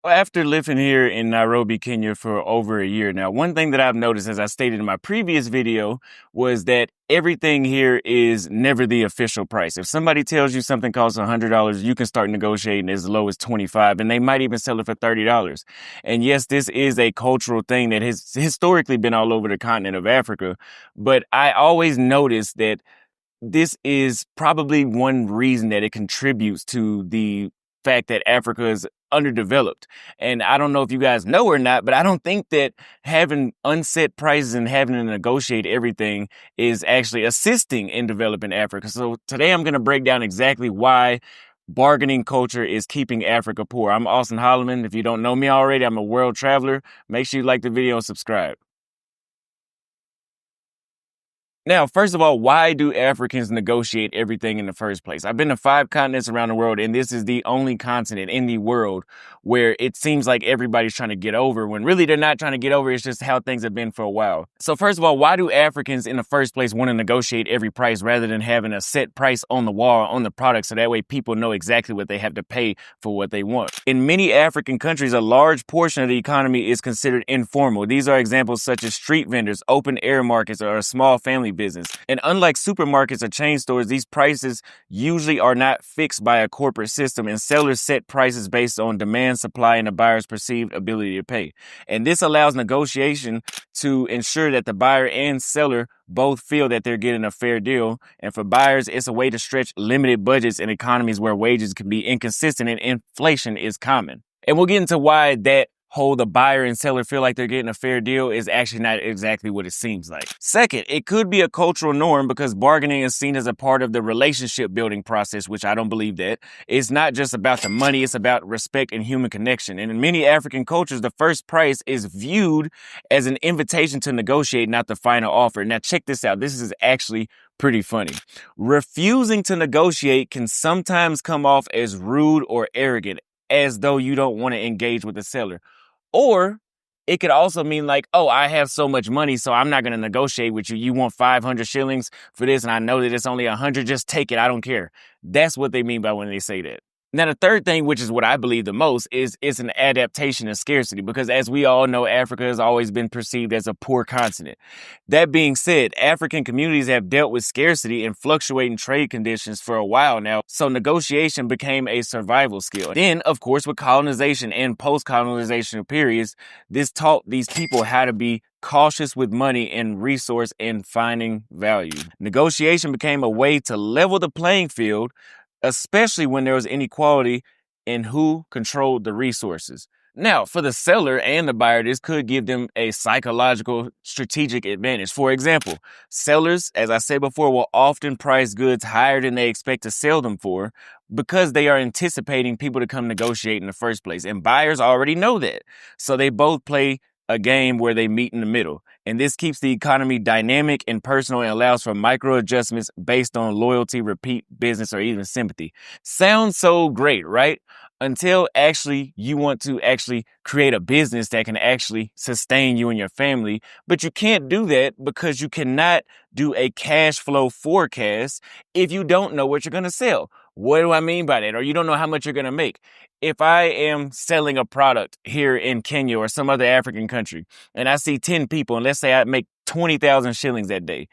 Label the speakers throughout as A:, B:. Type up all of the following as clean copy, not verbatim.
A: After living here in Nairobi, Kenya for over a year now, one thing that I've noticed, as I stated in my previous video, was that everything here is never the official price. If somebody tells you something costs $100, you can start negotiating as low as $25, and they might even sell it for $30. And yes, this is a cultural thing that has historically been all over the continent of Africa, but I always noticed that this is probably one reason that it contributes to the fact that Africa is underdeveloped. And I don't know if you guys know or not, but I don't think that having unset prices and having to negotiate everything is actually assisting in developing Africa. So today I'm going to break down exactly why bargaining culture is keeping Africa poor. I'm Austin Holloman. If you don't know me already, I'm a world traveler. Make sure you like the video and subscribe. Now, first of all, why do Africans negotiate everything in the first place? I've been to 5 continents around the world, and this is the only continent in the world where it seems like everybody's trying to get over, when really they're not trying to get over. It's just how things have been for a while. So first of all, why do Africans in the first place want to negotiate every price rather than having a set price on the wall, on the product, so that way people know exactly what they have to pay for what they want? In many African countries, a large portion of the economy is considered informal. These are examples such as street vendors, open air markets, or a small family business. And unlike supermarkets or chain stores, these prices usually are not fixed by a corporate system, and sellers set prices based on demand, supply, and the buyer's perceived ability to pay. And this allows negotiation to ensure that the buyer and seller both feel that they're getting a fair deal. And for buyers, it's a way to stretch limited budgets in economies where wages can be inconsistent and inflation is common. And we'll get into why that whole the buyer and seller feel like they're getting a fair deal is actually not exactly what it seems like. Second, it could be a cultural norm because bargaining is seen as a part of the relationship building process, which I don't believe that. It's not just about the money, it's about respect and human connection. And in many African cultures, the first price is viewed as an invitation to negotiate, not the final offer. Now check this out. This is actually pretty funny. Refusing to negotiate can sometimes come off as rude or arrogant, as though you don't want to engage with the seller. Or it could also mean like, oh, I have so much money, so I'm not going to negotiate with you. You want 500 shillings for this, and I know that it's only 100. Just take it. I don't care. That's what they mean by when they say that. Now, the third thing, which is what I believe the most, is it's an adaptation of scarcity, because as we all know, Africa has always been perceived as a poor continent. That being said, African communities have dealt with scarcity and fluctuating trade conditions for a while now, so negotiation became a survival skill. Then, of course, with colonization and post-colonizational periods, this taught these people how to be cautious with money and resource and finding value. Negotiation became a way to level the playing field, especially when there was inequality in who controlled the resources. Now, for the seller and the buyer, this could give them a psychological strategic advantage. For example, sellers, as I said before, will often price goods higher than they expect to sell them for because they are anticipating people to come negotiate in the first place. And buyers already know that. So they both play a game where they meet in the middle. And this keeps the economy dynamic and personal and allows for micro adjustments based on loyalty, repeat business, or even sympathy. Sounds so great, right? Until actually you want to actually create a business that can actually sustain you and your family. But you can't do that because you cannot do a cash flow forecast if you don't know what you're going to sell. What do I mean by that? Or you don't know how much you're going to make. If I am selling a product here in Kenya or some other African country, and I see 10 people, and let's say I make 20,000 shillings that day.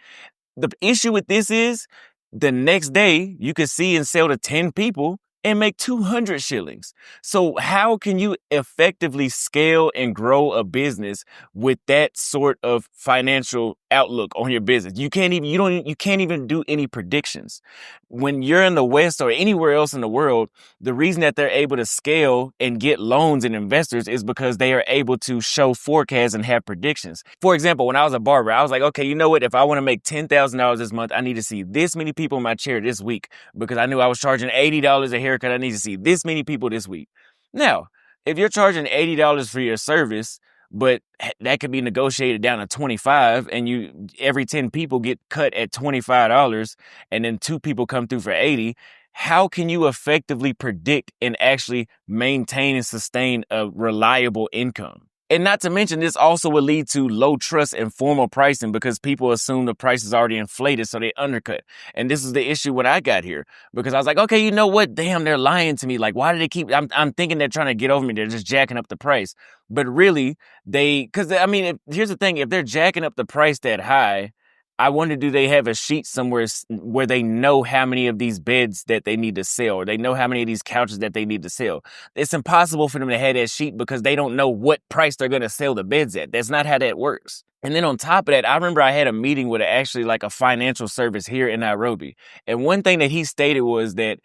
A: The issue with this is the next day you can see and sell to 10 people and make 200 shillings. So how can you effectively scale and grow a business with that sort of financial outlook on your business? You can't even do any predictions. When you're in the West or anywhere else in the world, the reason that they're able to scale and get loans and investors is because they are able to show forecasts and have predictions. For example, when I was a barber, I was like, okay, you know what? If I want to make $10,000 this month, I need to see this many people in my chair this week, because I knew I was charging $80 a haircut. I need to see this many people this week. Now, if you're charging $80 for your service, but that could be negotiated down to 25, and every 10 people get cut at $25, and then 2 people come through for 80, how can you effectively predict and actually maintain and sustain a reliable income? And not to mention, this also will lead to low trust and formal pricing because people assume the price is already inflated, so they undercut. And this is the issue when I got here because I was like, okay, you know what? Damn, they're lying to me. Like, why do they keep? I'm thinking they're trying to get over me. They're just jacking up the price. But really, because I mean, here's the thing: if they're jacking up the price that high, I wonder, do they have a sheet somewhere where they know how many of these beds that they need to sell, or they know how many of these couches that they need to sell? It's impossible for them to have that sheet because they don't know what price they're going to sell the beds at. That's not how that works. And then on top of that, I remember I had a meeting with actually like a financial service here in Nairobi. And one thing that he stated was that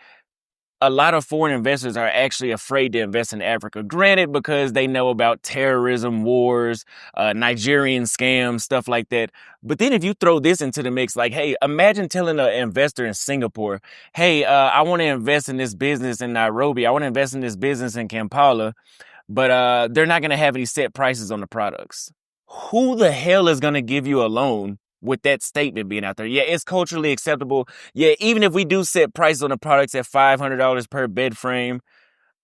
A: a lot of foreign investors are actually afraid to invest in Africa. Granted, because they know about terrorism, wars, Nigerian scams, stuff like that. But then if you throw this into the mix, like, hey, imagine telling an investor in Singapore, hey, I want to invest in this business in Nairobi. I want to invest in this business in Kampala, but they're not going to have any set prices on the products. Who the hell is going to give you a loan with that statement being out there? Yeah, it's culturally acceptable. Yeah, even if we do set prices on the products at $500 per bed frame,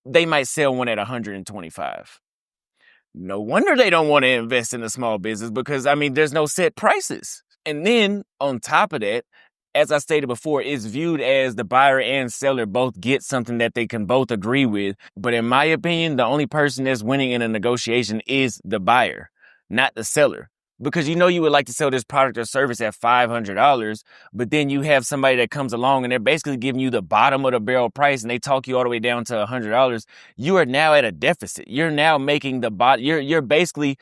A: they might sell one at $125. No wonder they don't want to invest in a small business because, I mean, there's no set prices. And then on top of that, as I stated before, it's viewed as the buyer and seller both get something that they can both agree with. But in my opinion, the only person that's winning in a negotiation is the buyer, not the seller. Because you know you would like to sell this product or service at $500, but then you have somebody that comes along and they're basically giving you the bottom of the barrel price and they talk you all the way down to $100. You are now at a deficit. You're now making the bottom. You're basically,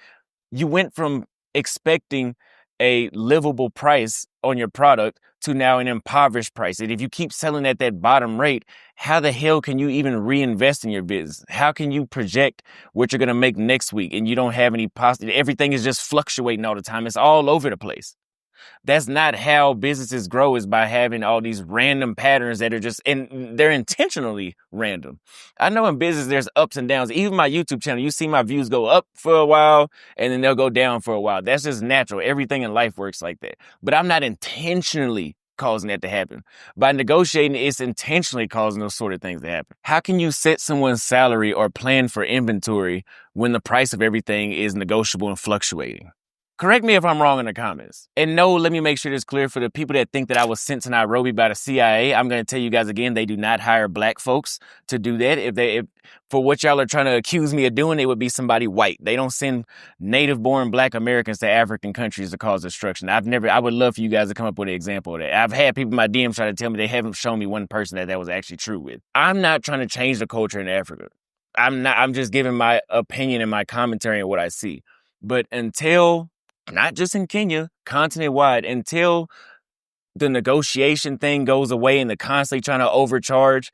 A: you went from expecting a livable price on your product to now an impoverished price. And if you keep selling at that bottom rate, how the hell can you even reinvest in your business? How can you project what you're going to make next week and you don't have any positive? Everything is just fluctuating all the time. It's all over the place. That's not how businesses grow, is by having all these random patterns that are just, and they're intentionally random. I know in business, there's ups and downs. Even my YouTube channel, you see my views go up for a while and then they'll go down for a while. That's just natural. Everything in life works like that. But I'm not intentionally causing that to happen. By negotiating, it's intentionally causing those sort of things to happen. How can you set someone's salary or plan for inventory when the price of everything is negotiable and fluctuating? Correct me if I'm wrong in the comments. And no, let me make sure this clear for the people that think that I was sent to Nairobi by the CIA. I'm going to tell you guys again, they do not hire black folks to do that. If for what y'all are trying to accuse me of doing, it would be somebody white. They don't send native-born black Americans to African countries to cause destruction. I would love for you guys to come up with an example of that. I've had people in my DMs try to tell me they haven't shown me one person that was actually true with. I'm not trying to change the culture in Africa. I'm just giving my opinion and my commentary on what I see. But until, not just in Kenya, continent-wide, until the negotiation thing goes away and they're constantly trying to overcharge,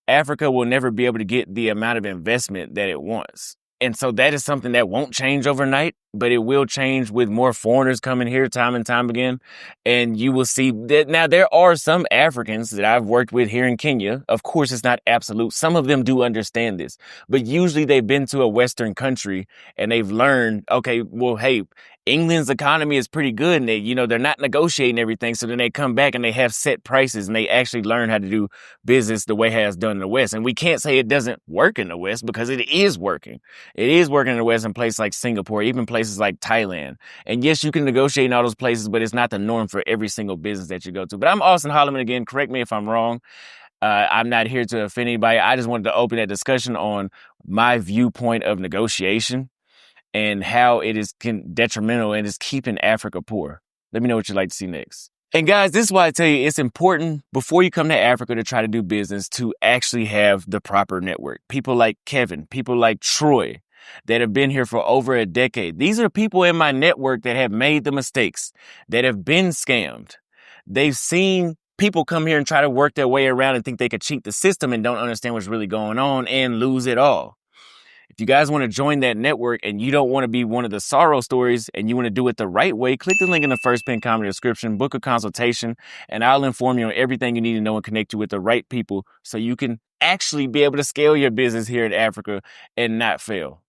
A: Africa will never be able to get the amount of investment that it wants. And so that is something that won't change overnight, but it will change with more foreigners coming here time and time again. And you will see that now there are some Africans that I've worked with here in Kenya. Of course, it's not absolute. Some of them do understand this, but usually they've been to a Western country and they've learned, okay, well, hey, England's economy is pretty good and they're not negotiating everything. So then they come back and they have set prices and they actually learn how to do business the way it has done in the West. And we can't say it doesn't work in the West because it is working. It is working in the West in places like Singapore, even places like Thailand. And yes, you can negotiate in all those places, but it's not the norm for every single business that you go to. But I'm Austin Holloman again. Correct me if I'm wrong. I'm not here to offend anybody. I just wanted to open that discussion on my viewpoint of negotiation and how it is detrimental and is keeping Africa poor. Let me know what you'd like to see next. And guys, this is why I tell you it's important before you come to Africa to try to do business to actually have the proper network. People like Kevin, people like Troy that have been here for over a decade. These are people in my network that have made the mistakes, that have been scammed. They've seen people come here and try to work their way around and think they could cheat the system and don't understand what's really going on and lose it all. If you guys want to join that network and you don't want to be one of the sorrow stories and you want to do it the right way, click the link in the first pinned comment description, book a consultation, and I'll inform you on everything you need to know and connect you with the right people so you can actually be able to scale your business here in Africa and not fail.